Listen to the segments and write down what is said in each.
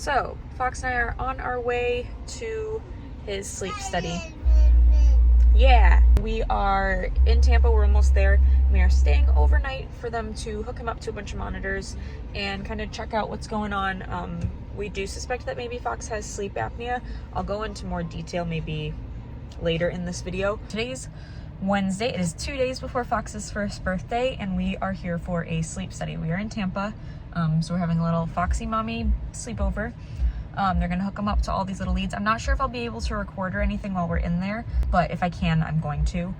So, Fox and I are on our way to his sleep study. Yeah, we are in Tampa. We're almost there. We are staying overnight for them to hook him up to a bunch of monitors and kind of check out what's going on. We do suspect that maybe Fox has sleep apnea. I'll go into more detail maybe later in this video. Today's Wednesday. It is 2 days before Fox's first birthday, and we are here for a sleep study. We are in Tampa, so we're having a little Foxy Mommy sleepover. They're gonna hook them up to all these little leads. I'm not sure if I'll be able to record or anything while we're in there, but if I can, I'm going to.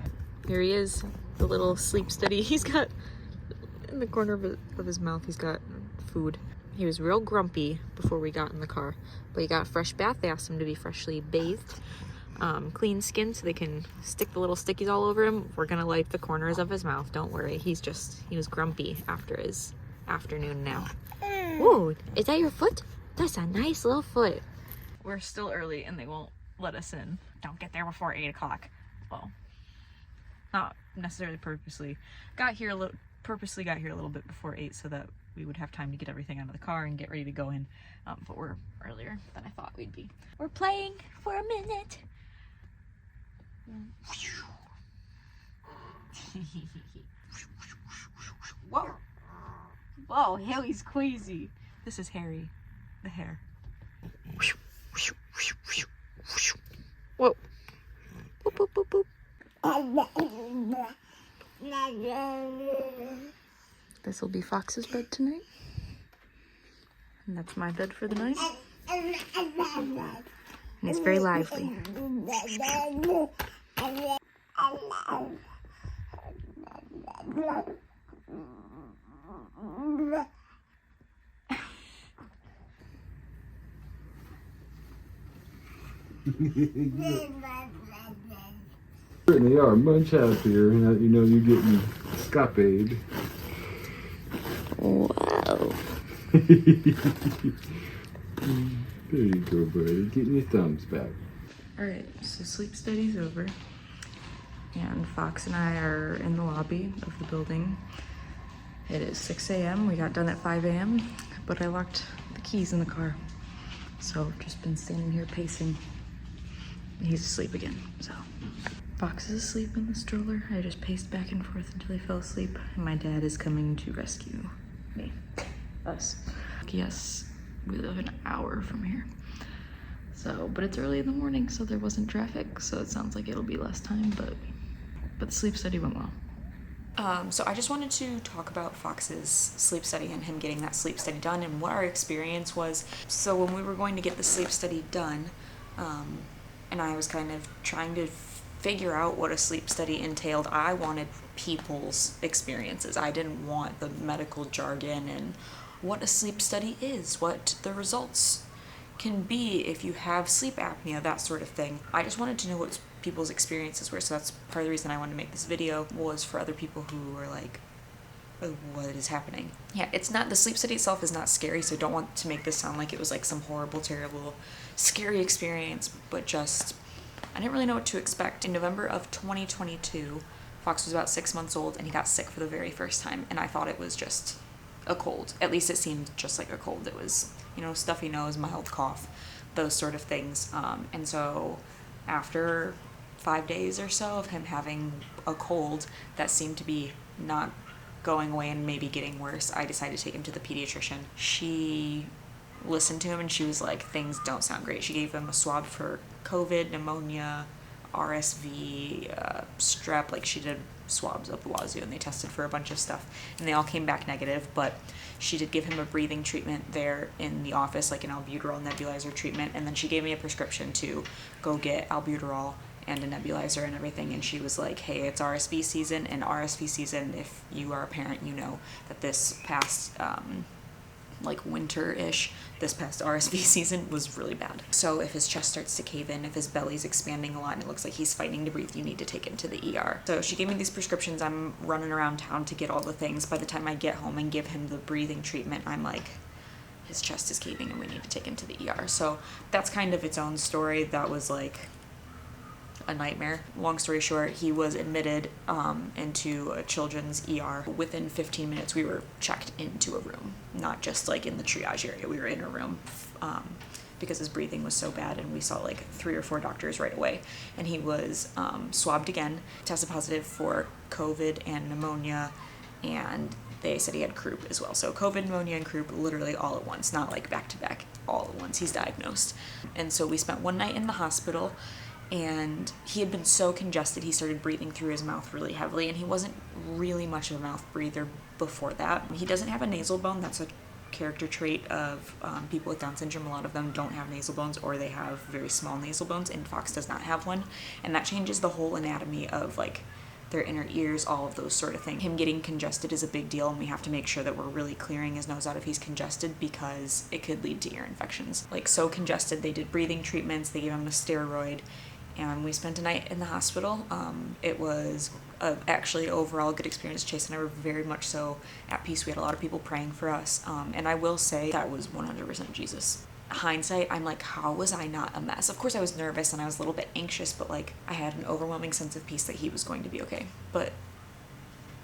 Here he is, the little sleep study. He's got, in the corner of his mouth, he's got food. He was real grumpy before we got in the car, but he got a fresh bath. They asked him to be freshly bathed. Clean skin so they can stick the little stickies all over him. We're gonna wipe the corners of his mouth, don't worry. He was grumpy after his afternoon nap. Whoa, is that your foot? That's a nice little foot. We're still early and they won't let us in. Don't get there before 8 o'clock. Well, not necessarily purposely. Purposely got here a little bit before 8 so that we would have time to get everything out of the car and get ready to go in. But we're earlier than I thought we'd be. We're playing for a minute. Whoa. Whoa, Haley's crazy. This is Harry, the hare. Whoa. Boop, boop, boop, boop. This will be Fox's bed tonight. And that's my bed for the night. And it's very lively. Certainly are much happier, and you know you're getting scapade. Wow. There you go, buddy. Getting your thumbs back. Alright, so sleep study's over. And Fox and I are in the lobby of the building. It is 6 a.m. We got done at 5 a.m. but I locked the keys in the car. So I've just been standing here pacing. He's asleep again, so. Fox is asleep in the stroller. I just paced back and forth until he fell asleep. And my dad is coming to rescue me. Us. Yes, we live an hour from here. So, but it's early in the morning, so there wasn't traffic. So it sounds like it'll be less time, but the sleep study went well. So I just wanted to talk about Fox's sleep study and him getting that sleep study done and what our experience was. So when we were going to get the sleep study done, and I was kind of trying to figure out what a sleep study entailed, I wanted people's experiences. I didn't want the medical jargon and what a sleep study is, what the results can be if you have sleep apnea, that sort of thing. I just wanted to know what people's experiences were, so that's part of the reason I wanted to make this video, was for other people who were like, oh, what is happening? Yeah, it's not, the sleep study itself is not scary, so I don't want to make this sound like it was like some horrible, terrible, scary experience, but just, I didn't really know what to expect. In November of 2022, Fox was about 6 months old and he got sick for the very first time, and I thought it was just a cold. At least it seemed just like a cold. It was, you know, stuffy nose, mild cough, those sort of things. And so after 5 days or so of him having a cold that seemed to be not going away and maybe getting worse, I decided to take him to the pediatrician. She listened to him and she was like, things don't sound great. She gave him a swab for COVID, pneumonia, RSV, strep. Like, she did swabs up the wazoo and they tested for a bunch of stuff and they all came back negative, but she did give him a breathing treatment there in the office, like an albuterol nebulizer treatment, and then she gave me a prescription to go get albuterol and a nebulizer and everything, and she was like, hey, it's RSV season, and RSV season, if you are a parent, you know that this past like winter-ish, this past RSV season was really bad. So if his chest starts to cave in, if his belly's expanding a lot and it looks like he's fighting to breathe, you need to take him to the ER. So she gave me these prescriptions. I'm running around town to get all the things. By the time I get home and give him the breathing treatment, I'm like, his chest is caving and we need to take him to the ER. So that's kind of its own story. That was like a nightmare. Long story short, he was admitted into a children's ER. Within 15 minutes, we were checked into a room, not just like in the triage area. We were in a room because his breathing was so bad, and we saw like 3 or 4 doctors right away. And he was swabbed again, tested positive for COVID and pneumonia, and they said he had croup as well. So COVID, pneumonia, and croup literally all at once, not like back to back, all at once. He's diagnosed. And so we spent one night in the hospital, and he had been so congested, he started breathing through his mouth really heavily, and he wasn't really much of a mouth breather before that. He doesn't have a nasal bone. That's a character trait of people with Down syndrome. A lot of them don't have nasal bones, or they have very small nasal bones, and Fox does not have one. And that changes the whole anatomy of like their inner ears, all of those sort of things. Him getting congested is a big deal, and we have to make sure that we're really clearing his nose out if he's congested, because it could lead to ear infections. Like, so congested, they did breathing treatments, they gave him a steroid, and we spent a night in the hospital. It was actually overall good experience. Chase and I were very much so at peace. We had a lot of people praying for us, and I will say that was 100% Jesus. Hindsight, I'm like, how was I not a mess? Of course I was nervous and I was a little bit anxious, but like I had an overwhelming sense of peace that he was going to be okay. But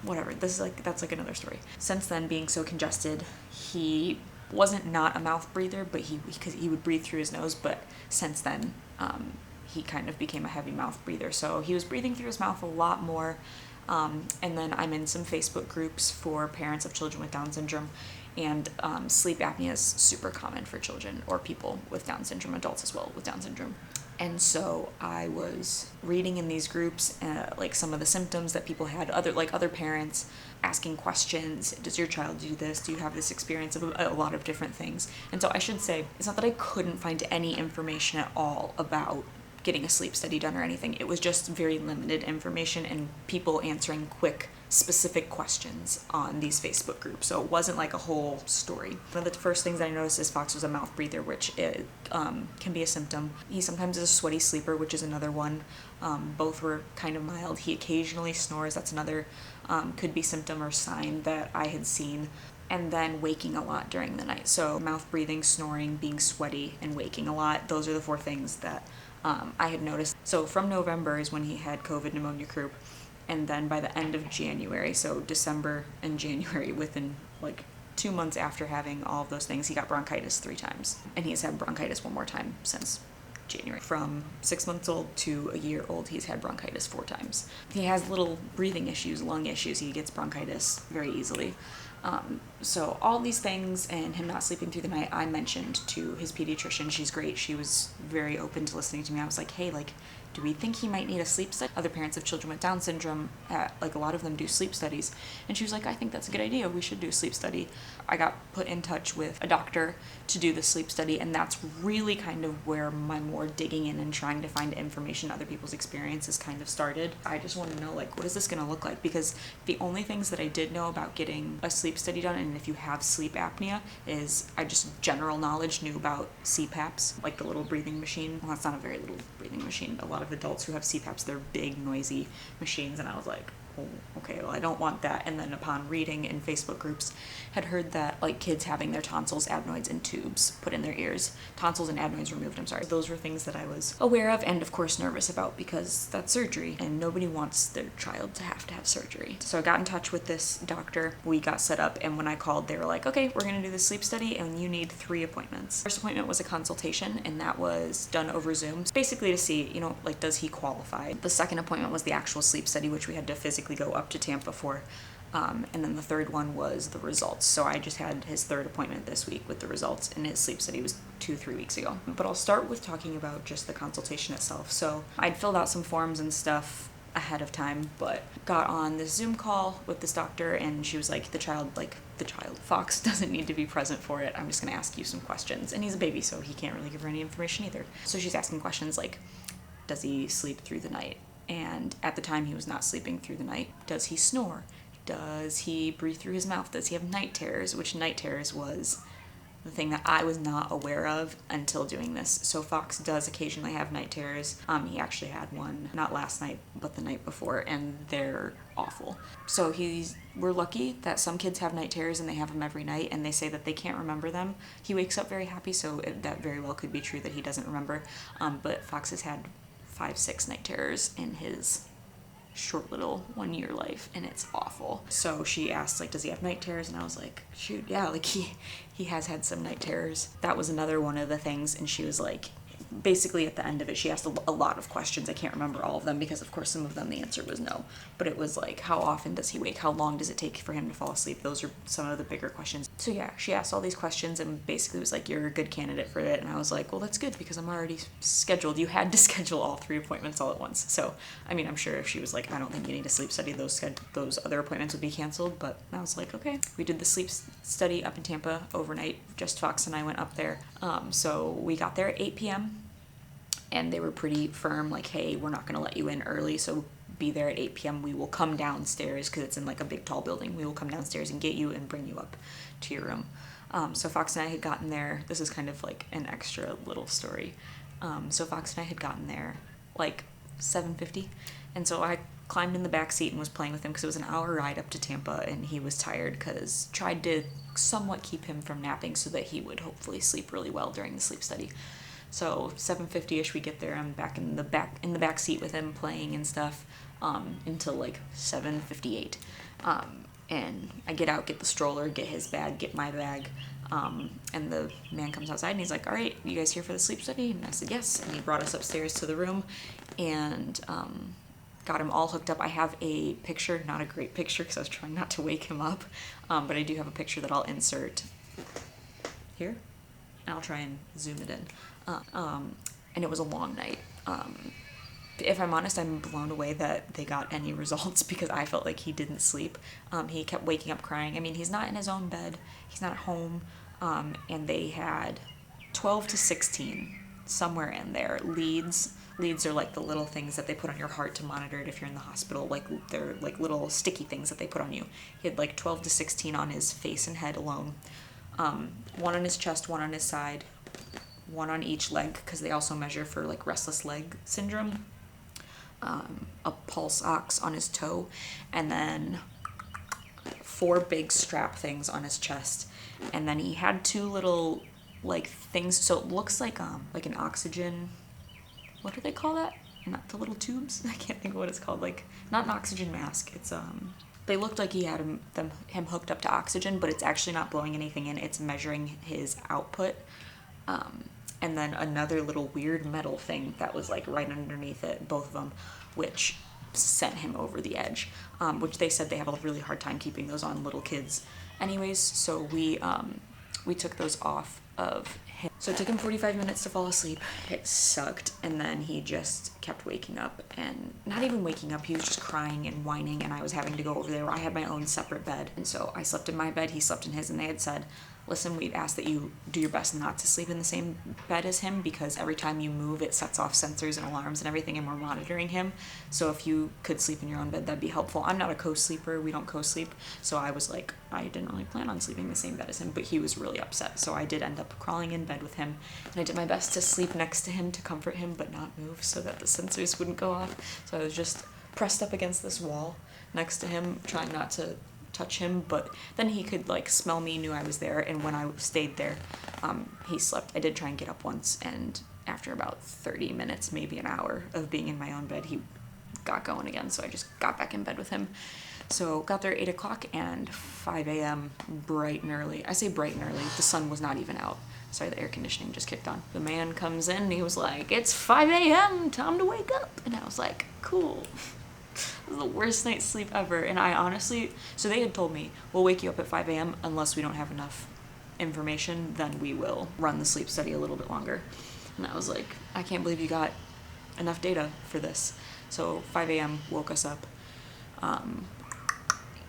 whatever, that's like another story. Since then, being so congested, he wasn't not a mouth breather, but because he would breathe through his nose, but since then he kind of became a heavy mouth breather. So he was breathing through his mouth a lot more. And then I'm in some Facebook groups for parents of children with Down syndrome, and sleep apnea is super common for children or people with Down syndrome, adults as well with Down syndrome. And so I was reading in these groups like some of the symptoms that people had, other parents asking questions. Does your child do this? Do you have this experience of a lot of different things? And so I should say, it's not that I couldn't find any information at all about getting a sleep study done or anything. It was just very limited information and people answering quick, specific questions on these Facebook groups. So it wasn't like a whole story. One of the first things that I noticed is Fox was a mouth breather, which can be a symptom. He sometimes is a sweaty sleeper, which is another one. Both were kind of mild. He occasionally snores. That's another could be symptom or sign that I had seen. And then waking a lot during the night. So mouth breathing, snoring, being sweaty, and waking a lot. Those are the 4 things that I had noticed. So from November is when he had COVID, pneumonia, croup, and then by the end of January, so December and January, within like 2 months after having all of those things, he got bronchitis 3 times, and he's had bronchitis 1 more time since January. From 6 months old to a year old, he's had bronchitis 4 times. He has little breathing issues, lung issues. He gets bronchitis very easily. So all these things, and him not sleeping through the night, I mentioned to his pediatrician. She's great. She was very open to listening to me. I was like, hey, like, do we think he might need a sleep study? Other parents of children with Down syndrome, like a lot of them do sleep studies. And she was like, I think that's a good idea. We should do a sleep study. I got put in touch with a doctor to do the sleep study, and that's really kind of where my more digging in and trying to find information, other people's experiences kind of started. I just want to know, like, what is this going to look like? Because the only things that I did know about getting a sleep study done, and if you have sleep apnea, is I just general knowledge knew about CPAPs, like the little breathing machine. Well, that's not a very little breathing machine. A lot of adults who have CPAPs, they're big, noisy machines, and I was like, oh, okay, well, I don't want that. And then upon reading in Facebook groups, had heard that like kids having their tonsils, adenoids, and tubes put in their ears, tonsils and adenoids removed, I'm sorry. Those were things that I was aware of and of course nervous about, because that's surgery and nobody wants their child to have surgery. So I got in touch with this doctor, we got set up, and when I called, they were like, okay, we're gonna do the sleep study and you need 3 appointments. First appointment was a consultation, and that was done over Zoom, basically to see, you know, like, does he qualify? The second appointment was the actual sleep study, which we had to physically go up to Tampa for. And then the third one was the results. So I just had his 3rd appointment this week with the results, and his sleep study was 2-3 weeks ago. But I'll start with talking about just the consultation itself. So I'd filled out some forms and stuff ahead of time, but got on this Zoom call with this doctor, and she was like, the child, Fox doesn't need to be present for it. I'm just gonna ask you some questions. And he's a baby, so he can't really give her any information either. So she's asking questions like, does he sleep through the night? And at the time, he was not sleeping through the night. Does he snore? Does he breathe through his mouth? Does he have night terrors? Which night terrors was the thing that I was not aware of until doing this. So Fox does occasionally have night terrors. He actually had one, not last night, but the night before, and they're awful. So we're lucky that some kids have night terrors and they have them every night, and they say that they can't remember them. He wakes up very happy, so that very well could be true that he doesn't remember. But Fox has had 5, 6 night terrors in his short little 1-year life, and it's awful. So she asked, like, does he have night terrors? And I was like, shoot, yeah, like he has had some night terrors. That was another one of the things. And she was like, basically at the end of it, she asked a lot of questions. I can't remember all of them because of course some of them the answer was no, but it was like, how often does he wake? How long does it take for him to fall asleep? Those are some of the bigger questions. So yeah, she asked all these questions and basically was like, you're a good candidate for it. And I was like, well, that's good because I'm already scheduled. You had to schedule all 3 appointments all at once. So I mean, I'm sure if she was like, I don't think you need a sleep study, those other appointments would be canceled. But I was like, okay. We did the sleep study up in Tampa overnight. Just Fox and I went up there. So we got there at 8 p.m. and they were pretty firm, like, hey, we're not going to let you in early, so be there at 8 p.m. We will come downstairs, because it's in like a big tall building. We will come downstairs and get you and bring you up to your room. So Fox and I had gotten there. This is kind of like an extra little story. So Fox and I had gotten there like 7:50, and so I climbed in the back seat and was playing with him because it was an hour ride up to Tampa, and he was tired because tried to somewhat keep him from napping so that he would hopefully sleep really well during the sleep study. So 7:50ish we get there. I'm back in the back seat with him playing and stuff until like 7:58. And I get out, get the stroller, get his bag, get my bag. And the man comes outside and he's like, all right, you guys here for the sleep study? And I said, yes. And he brought us upstairs to the room and got him all hooked up. I have a picture, not a great picture because I was trying not to wake him up, but I do have a picture that I'll insert here. And I'll try and zoom it in. And it was a long night. If I'm honest, I'm blown away that they got any results because I felt like he didn't sleep. He kept waking up crying. I mean, he's not in his own bed. He's not at home. And they had 12 to 16, somewhere in there, leads. Leads are like the little things that they put on your heart to monitor it if you're in the hospital. Like, they're like little sticky things that they put on you. He had like 12 to 16 on his face and head alone. One on his chest, one on his side, one on each leg, because they also measure for like restless leg syndrome. A pulse ox on his toe, and then 4 big strap things on his chest. And then he had 2 little like things, so it looks like an oxygen, what do they call that? Not the little tubes? I can't think of what it's called. Like, not an oxygen mask. It's they looked like he had him hooked up to oxygen, but it's actually not blowing anything in. It's measuring his output. And then another little weird metal thing that was like right underneath it, both of them, which sent him over the edge, which they said they have a really hard time keeping those on little kids anyways. So we took those off of him. So it took him 45 minutes to fall asleep. It sucked. And then he just kept waking up, and not even waking up, he was just crying and whining, and I was having to go over there. I had my own separate bed, and so I slept in my bed, he slept in his, and they had said, listen, we've asked that you do your best not to sleep in the same bed as him because every time you move it sets off sensors and alarms and everything, and we're monitoring him. So if you could sleep in your own bed, that'd be helpful. I'm not a co-sleeper. We don't co-sleep. So I was like, I didn't really plan on sleeping in the same bed as him, but he was really upset. So I did end up crawling in bed with him, and I did my best to sleep next to him to comfort him but not move so that the sensors wouldn't go off. So I was just pressed up against this wall next to him, trying not to touch him, but then he could like smell me, knew I was there, and when I stayed there, he slept. I did try and get up once, and after about 30 minutes, maybe an hour of being in my own bed, he got going again, so I just got back in bed with him. So got there at 8 o'clock, and 5 a.m. bright and early. I say bright and early, the sun was not even out. Sorry, the air conditioning just kicked on. The man comes in and he was like, it's 5 a.m., time to wake up. And I was like, cool. This is the worst night's sleep ever. And I honestly, so they had told me, we'll wake you up at 5 a.m. unless we don't have enough information, then we will run the sleep study a little bit longer. And I was like, I can't believe you got enough data for this. So 5 a.m. woke us up.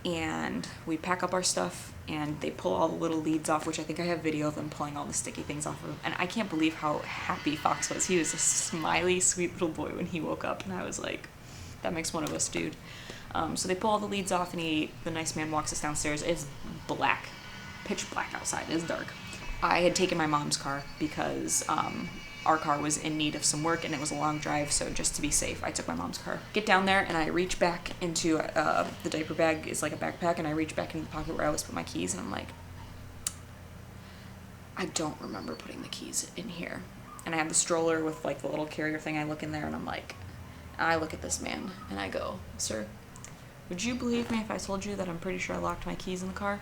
And we pack up our stuff, and they pull all the little leads off, which I think I have video of them pulling all the sticky things off of him. And I can't believe how happy Fox was. He was a smiley, sweet little boy when he woke up, and I was like, that makes one of us, dude. So they pull all the leads off, and the nice man walks us downstairs. It's black, pitch black outside. It's dark. I had taken my mom's car because our car was in need of some work, and it was a long drive, so just to be safe, I took my mom's car. Get down there, and I reach back into the diaper bag is like a backpack, and I reach back into the pocket where I always put my keys, and I'm like, I don't remember putting the keys in here. And I have the stroller with like the little carrier thing. I look in there, and I'm like, I look at this man and I go, "Sir, would you believe me if I told you that I'm pretty sure I locked my keys in the car?"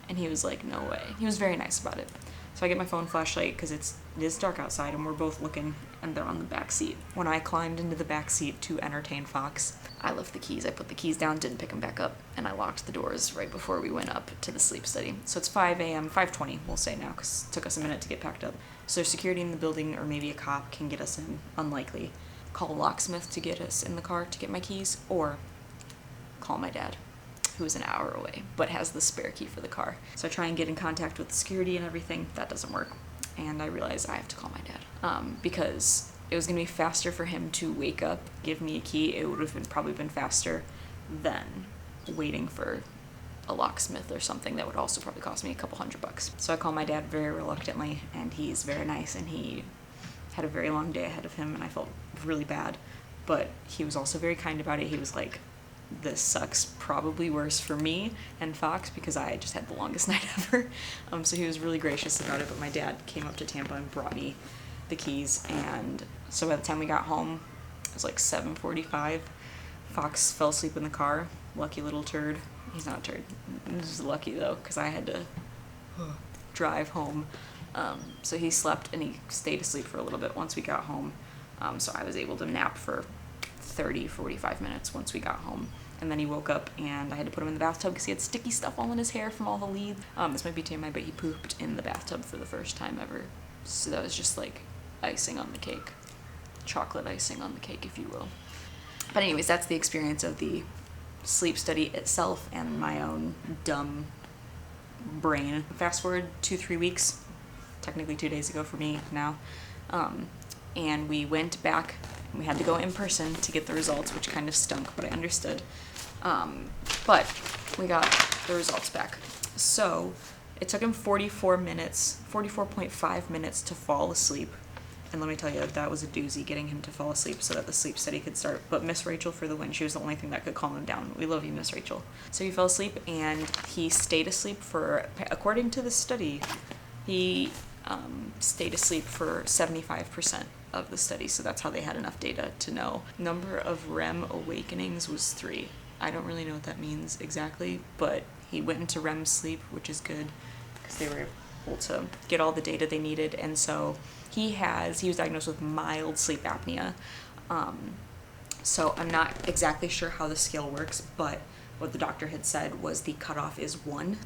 And he was like, "No way." He was very nice about it. So I get my phone flashlight because it is dark outside and we're both looking, and they're on the back seat. When I climbed into the back seat to entertain Fox, I left the keys. I put the keys down, didn't pick them back up, and I locked the doors right before we went up to the sleep study. So it's 5 a.m., 5:20 we'll say now, because it took us a minute to get packed up. So security in the building or maybe a cop can get us in, unlikely. Call a locksmith to get us in the car to get my keys, or call my dad, who is an hour away, but has the spare key for the car. So I try and get in contact with the security and everything. That doesn't work. And I realize I have to call my dad because it was going to be faster for him to wake up, give me a key. It would have probably been faster than waiting for a locksmith or something that would also probably cost me a couple $100. So I call my dad very reluctantly, and he's very nice, and he had a very long day ahead of him, and I felt really bad. But he was also very kind about it. He was like, "This sucks probably worse for me and Fox because I just had the longest night ever." So he was really gracious about it, but my dad came up to Tampa and brought me the keys, and so by the time we got home, it was like 7:45. Fox fell asleep in the car. Lucky little turd. He's not a turd. This is lucky though, because I had to drive home. So he slept and he stayed asleep for a little bit once we got home. So I was able to nap for 30-45 minutes once we got home, and then he woke up and I had to put him in the bathtub because he had sticky stuff all in his hair from all the leaves. This might be TMI, but he pooped in the bathtub for the first time ever, so that was just like icing on the cake, chocolate icing on the cake, if you will. But anyways, that's the experience of the sleep study itself and my own dumb brain. Fast forward 2-3 weeks, technically 2 days ago for me now, and we went back. We had to go in person to get the results, which kind of stunk, but I understood. But we got the results back. So it took him 44.5 minutes to fall asleep. And let me tell you, that was a doozy, getting him to fall asleep so that the sleep study could start. But Miss Rachel for the win. She was the only thing that could calm him down. We love you, Miss Rachel. So he fell asleep, and he stayed asleep for, according to the study, he stayed asleep for 75% of the study. So that's how they had enough data to know. Number of REM awakenings was 3. I don't really know what that means exactly, but he went into REM sleep, which is good because they were able to get all the data they needed. And so he was diagnosed with mild sleep apnea. So I'm not exactly sure how the scale works, but what the doctor had said was the cutoff is 1,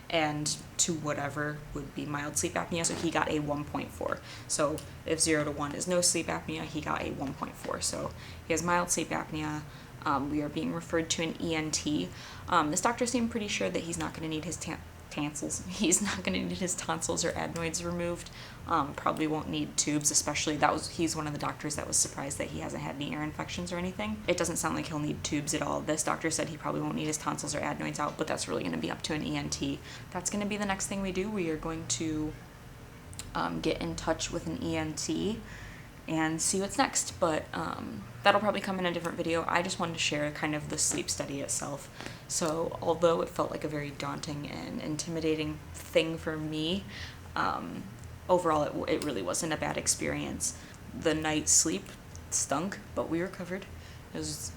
and to whatever would be mild sleep apnea. So he got a 1.4. So if 0 to 1 is no sleep apnea, he got a 1.4. So he has mild sleep apnea. We are being referred to an ENT. This doctor seemed pretty sure that he's not going to need his tonsils. He's not going to need his tonsils or adenoids removed. Probably won't need tubes, especially he's one of the doctors that was surprised that he hasn't had any ear infections or anything. It doesn't sound like he'll need tubes at all. This doctor said he probably won't need his tonsils or adenoids out, but that's really going to be up to an ENT. That's going to be the next thing we do. We are going to get in touch with an ENT and see what's next, but that'll probably come in a different video. I just wanted to share kind of the sleep study itself. So although it felt like a very daunting and intimidating thing for me, overall it really wasn't a bad experience. The night's sleep stunk, but we recovered. It was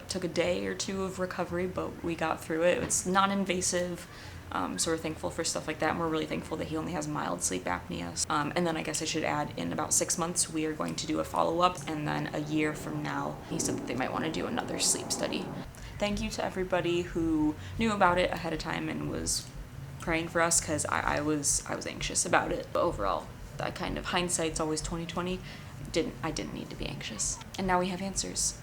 took a day or 2 of recovery, but we got through it. It's non-invasive. So we're thankful for stuff like that, and we're really thankful that he only has mild sleep apnea. And then I guess I should add, in about 6 months, we are going to do a follow-up, and then a year from now, he said that they might want to do another sleep study. Thank you to everybody who knew about it ahead of time and was praying for us, because I was anxious about it. But overall, that kind of hindsight's always 20/20. I didn't need to be anxious. And now we have answers.